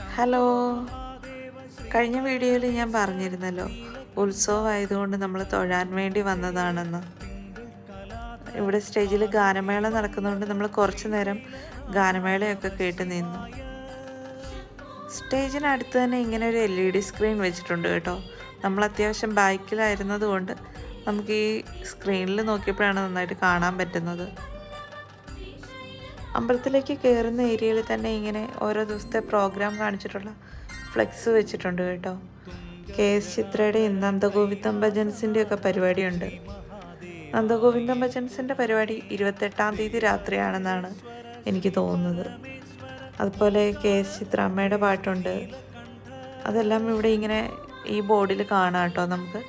Hello, കഴിഞ്ഞ വീഡിയോയിൽ ഞാൻ പറഞ്ഞിരുന്നല്ലോ ഉത്സവമായതുകൊണ്ട് നമ്മൾ തൊഴാൻ വേണ്ടി വന്നതാണെന്ന്. ഇവിടെ സ്റ്റേജിൽ ഗാനമേള നടക്കുന്നതുകൊണ്ട് നമ്മൾ കുറച്ച് നേരം ഗാനമേളയൊക്കെ കേട്ട് നിന്നു. സ്റ്റേജിനടുത്ത് തന്നെ ഇങ്ങനെ ഒരു LED സ്ക്രീൻ വെച്ചിട്ടുണ്ട് കേട്ടോ. നമ്മൾ അത്യാവശ്യം ബാക്കിലായിരുന്നത് കൊണ്ട് നമുക്ക് ഈ സ്ക്രീനിൽ നോക്കിയപ്പോഴാണ് നന്നായിട്ട് കാണാൻ പറ്റുന്നത്. അമ്പലത്തിലേക്ക് കയറുന്ന ഏരിയയിൽ തന്നെ ഇങ്ങനെ ഓരോ ദിവസത്തെ പ്രോഗ്രാം കാണിച്ചിട്ടുള്ള ഫ്ലെക്സ് വെച്ചിട്ടുണ്ട് കേട്ടോ. KS ചിത്രയുടെയും നന്ദഗോവിന്ദം ഭജൻസിൻ്റെ ഒക്കെ പരിപാടിയുണ്ട്. നന്ദഗോവിന്ദം ഭജൻസിൻ്റെ പരിപാടി 28-ാം തീയതി രാത്രിയാണെന്നാണ് എനിക്ക് തോന്നുന്നത്. അതുപോലെ KS ചിത്ര അമ്മയുടെ പാട്ടുണ്ട്. അതെല്ലാം ഇവിടെ ഇങ്ങനെ ഈ ബോർഡിൽ കാണാം കേട്ടോ നമുക്ക്.